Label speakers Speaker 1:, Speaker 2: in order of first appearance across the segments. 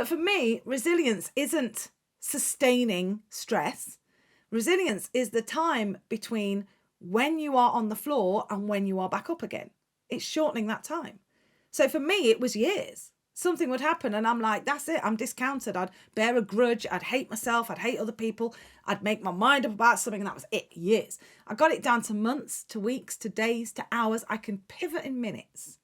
Speaker 1: But for me, resilience isn't sustaining stress. Resilience is the time between when you are on the floor and when you are back up again. It's shortening that time. So for me, it was years. Something would happen and I'm like, that's it, I'm discounted. I'd bear a grudge, I'd hate myself, I'd hate other people, I'd make my mind up about something, and that was it, years. I got it down to months, to weeks, to days, to hours. I can pivot in minutes.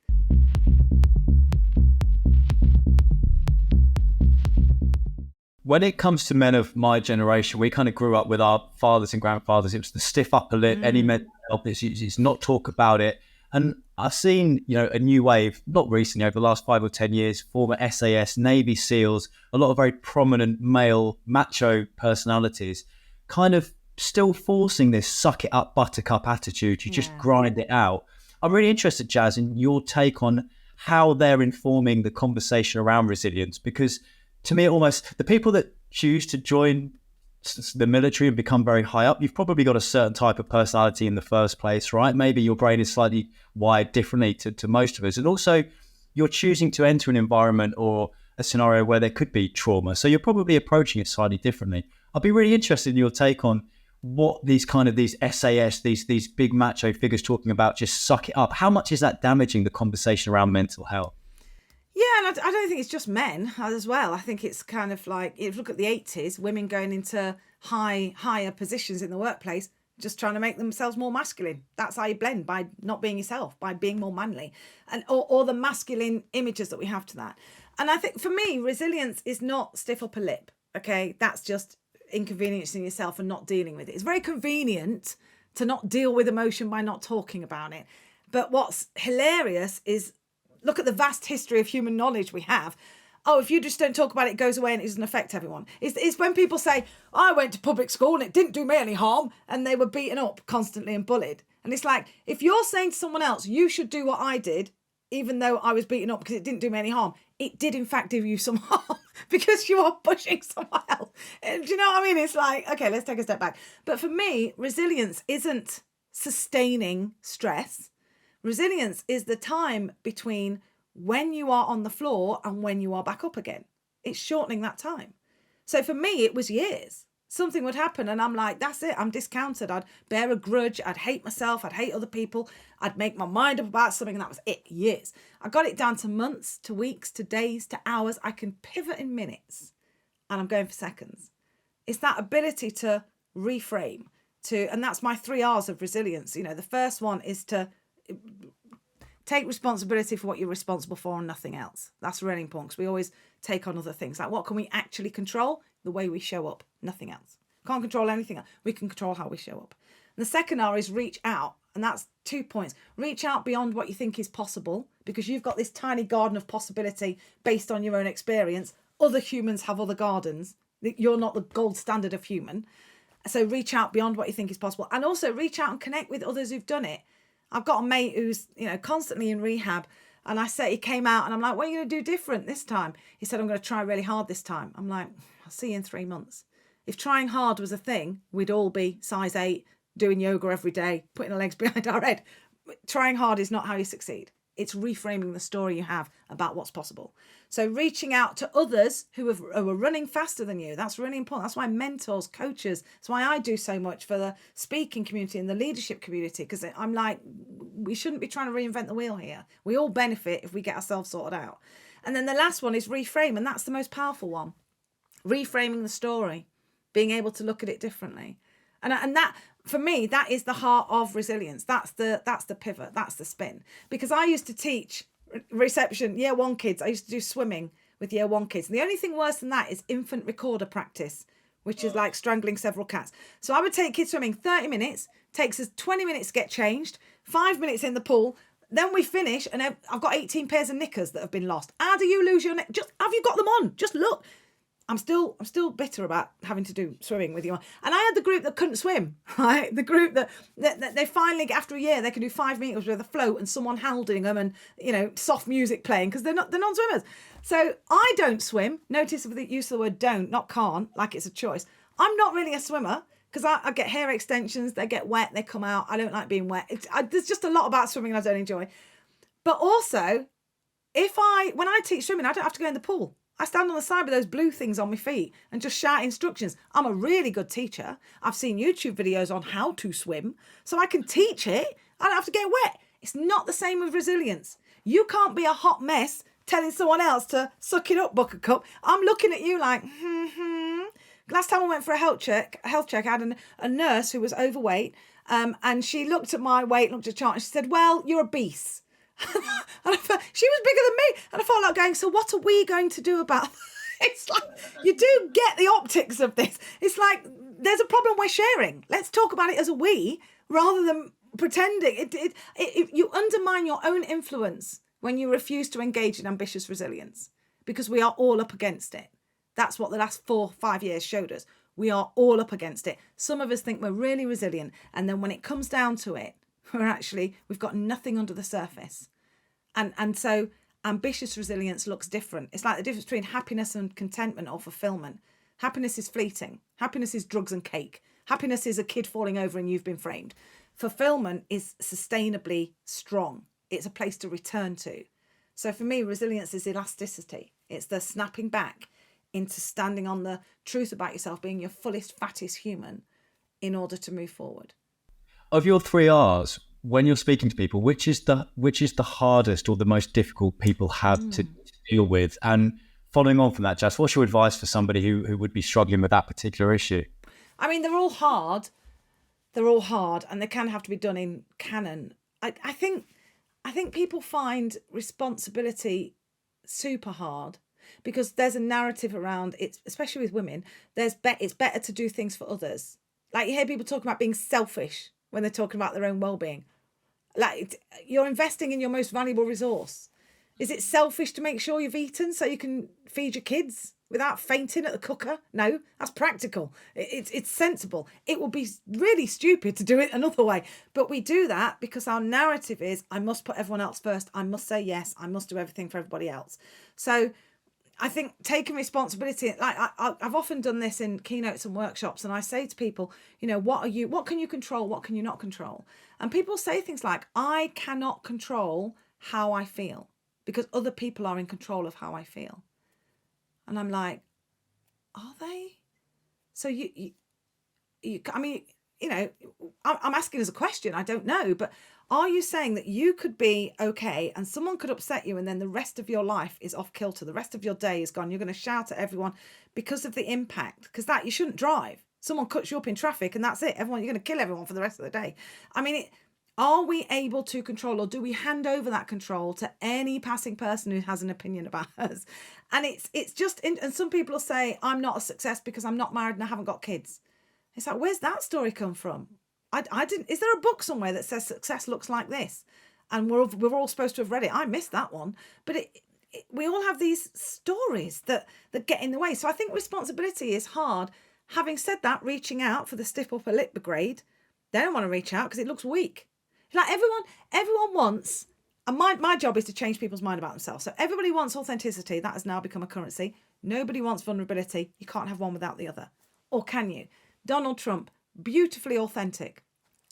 Speaker 2: When it comes to men of my generation, we kind of grew up with our fathers and grandfathers. It was the stiff upper lip, any mental health issues, not talk about it. And I've seen, a new wave, not recently, over the last 5 or 10 years, former SAS, Navy SEALs, a lot of very prominent male macho personalities, kind of still forcing this suck it up buttercup attitude. You just grind it out. I'm really interested, Jaz, in your take on how they're informing the conversation around resilience, because to me, almost the people that choose to join the military and become very high up, you've probably got a certain type of personality in the first place, right? Maybe your brain is slightly wired differently to most of us. And also you're choosing to enter an environment or a scenario where there could be trauma. So you're probably approaching it slightly differently. I'd be really interested in your take on what these SAS, these big macho figures talking about, just suck it up. How much is that damaging the conversation around mental health?
Speaker 1: Yeah, and I don't think it's just men as well. I think it's kind of like, if you look at the 80s, women going into higher positions in the workplace, just trying to make themselves more masculine. That's how you blend, by not being yourself, by being more manly, and or the masculine images that we have to that. And I think for me, resilience is not stiff upper lip. Okay, that's just inconveniencing yourself and not dealing with it. It's very convenient to not deal with emotion by not talking about it. But what's hilarious is, look at the vast history of human knowledge we have. Oh, if you just don't talk about it, it goes away and it doesn't affect everyone. It's when people say, I went to public school and it didn't do me any harm, and they were beaten up constantly and bullied. And it's like, if you're saying to someone else, you should do what I did, even though I was beaten up because it didn't do me any harm, it did in fact do you some harm because you are pushing someone else. Do you know what I mean? It's like, okay, let's take a step back. But for me, resilience isn't sustaining stress. Resilience is the time between when you are on the floor and when you are back up again. It's shortening that time. So for me, it was years. Something would happen and I'm like, that's it, I'm discounted. I'd bear a grudge, I'd hate myself, I'd hate other people, I'd make my mind up about something, and that was it, years. I got it down to months, to weeks, to days, to hours. I can pivot in minutes, and I'm going for seconds. It's that ability to reframe, and that's my 3 R's of resilience. The first one is to take responsibility for what you're responsible for and nothing else. That's really important, because we always take on other things. Like, what can we actually control? The way we show up, nothing else. Can't control anything else. We can control how we show up. And the second R is reach out. And that's 2 points. Reach out beyond what you think is possible, because you've got this tiny garden of possibility based on your own experience. Other humans have other gardens. You're not the gold standard of human. So reach out beyond what you think is possible. And also reach out and connect with others who've done it. I've got a mate who's, constantly in rehab, and I said, he came out and I'm like, what are you going to do different this time? He said, I'm going to try really hard this time. I'm like, I'll see you in 3 months. If trying hard was a thing, we'd all be size 8, doing yoga every day, putting our legs behind our head. Trying hard is not how you succeed. It's reframing the story you have about what's possible. So reaching out to others who are running faster than you, that's really important. That's why mentors, coaches, that's why I do so much for the speaking community and the leadership community, because I'm like, we shouldn't be trying to reinvent the wheel here. We all benefit if we get ourselves sorted out. And then the last one is reframe, and that's the most powerful one. Reframing the story, being able to look at it differently. And that, for me, that is the heart of resilience. That's the pivot. That's the spin. Because I used to teach reception, year 1 kids. I used to do swimming with year 1 kids. And the only thing worse than that is infant recorder practice, which is like strangling several cats. So I would take kids swimming 30 minutes, takes us 20 minutes to get changed, 5 minutes in the pool. Then we finish and I've got 18 pairs of knickers that have been lost. How do you lose your neck? Just, have you got them on? Just look. I'm still bitter about having to do swimming with you. And I had the group that couldn't swim, right? The group that they finally, after a year, they can do 5 meters with a float and someone holding them and, soft music playing, because they're non-swimmers. So I don't swim. Notice the use of the word don't, not can't, like it's a choice. I'm not really a swimmer, because I get hair extensions, they get wet, they come out. I don't like being wet. There's just a lot about swimming I don't enjoy. But also, when I teach swimming, I don't have to go in the pool. I stand on the side with those blue things on my feet and just shout instructions. I'm a really good teacher. I've seen YouTube videos on how to swim, so I can teach it. I don't have to get wet. It's not the same with resilience. You can't be a hot mess telling someone else to suck it up, Buttercup. I'm looking at you like, Last time I went for a health check, I had a nurse who was overweight, and she looked at my weight, looked at the chart, and she said, well, you're obese. And I felt, she was bigger than me, and I felt like going, so what are we going to do about that? It's like, you do get the optics of this. It's like, there's a problem we're sharing. Let's talk about it as a we, rather than pretending. You undermine your own influence when you refuse to engage in ambitious resilience, because we are all up against it. That's what the last 4-5 years showed us. We are all up against it. Some of us think we're really resilient, and then when it comes down to it, we've got nothing under the surface. And so ambitious resilience looks different. It's like the difference between happiness and contentment or fulfillment. Happiness is fleeting. Happiness is drugs and cake. Happiness is a kid falling over and you've been framed. Fulfillment is sustainably strong. It's a place to return to. So for me, resilience is elasticity. It's the snapping back into standing on the truth about yourself, being your fullest, fattest human in order to move forward.
Speaker 2: Of your 3 R's, when you're speaking to people, which is the hardest or the most difficult people have to deal with? And following on from that, Jaz, what's your advice for somebody who would be struggling with that particular issue?
Speaker 1: I mean, they're all hard. And they can have to be done in canon. I think people find responsibility super hard because there's a narrative around it, especially with women. It's better to do things for others. Like, you hear people talking about being selfish when they're talking about their own well-being. Like, you're investing in your most valuable resource. Is it selfish to make sure you've eaten so you can feed your kids without fainting at the cooker? No, that's practical. It's sensible. It would be really stupid to do it another way. But we do that because our narrative is, I must put everyone else first. I must say yes. I must do everything for everybody else. So I think taking responsibility, like I've often done this in keynotes and workshops, and I say to people, what can you control? What can you not control? And people say things like, I cannot control how I feel because other people are in control of how I feel. And I'm like, are they? So I'm asking as a question. I don't know, but are you saying that you could be okay and someone could upset you and then the rest of your life is off kilter? The rest of your day is gone. You're going to shout at everyone because of the impact, because you shouldn't drive. Someone cuts you up in traffic and that's it. You're going to kill everyone for the rest of the day. I mean, are we able to control, or do we hand over that control to any passing person who has an opinion about us? And it's just, and some people will say, I'm not a success because I'm not married and I haven't got kids. It's like, where's that story come from? I didn't. Is there a book somewhere that says success looks like this? And we're all supposed to have read it. I missed that one. But we all have these stories that get in the way. So I think responsibility is hard. Having said that, reaching out for the stiff upper lip brigade, they don't want to reach out because it looks weak. Like everyone wants, and my job is to change people's mind about themselves. So everybody wants authenticity. That has now become a currency. Nobody wants vulnerability. You can't have one without the other. Or can you? Donald Trump, beautifully authentic,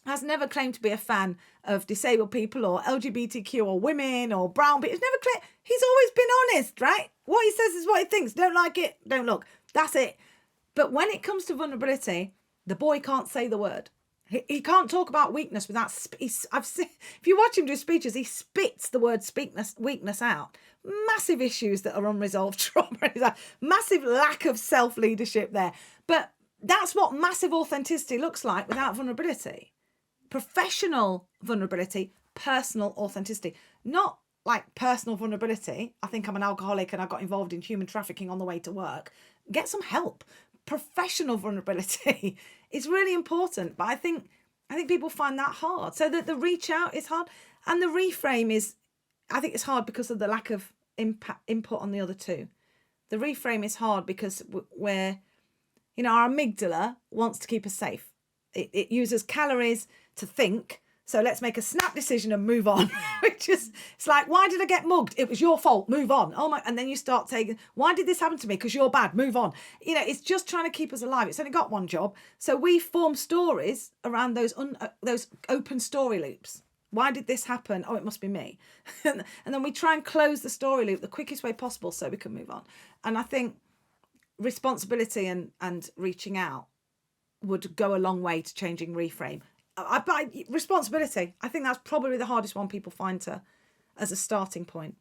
Speaker 1: has never claimed to be a fan of disabled people or LGBTQ or women or brown people. He's always been honest, right? What he says is what he thinks. Don't like it, don't look. That's it. But when it comes to vulnerability, the boy can't say the word. He can't talk about weakness without. If you watch him do speeches, he spits the word weakness out. Massive issues that are unresolved trauma. Massive lack of self-leadership there. But that's what massive authenticity looks like without vulnerability. Professional vulnerability, personal authenticity. Not like personal vulnerability. I think I'm an alcoholic and I got involved in human trafficking on the way to work. Get some help. Professional vulnerability is really important, but I think people find that hard. So that the reach out is hard, and the reframe is, I think it's hard because of the lack of input on the other two. The reframe is hard because our amygdala wants to keep us safe. It uses calories to think. So let's make a snap decision and move on. It's like, why did I get mugged? It was your fault. Move on. Oh my! And then you start taking, why did this happen to me? Because you're bad. Move on. It's just trying to keep us alive. It's only got one job. So we form stories around those open story loops. Why did this happen? Oh, it must be me. And then we try and close the story loop the quickest way possible so we can move on. And I think responsibility and reaching out would go a long way to changing reframe. Responsibility, I think that's probably the hardest one people find as a starting point.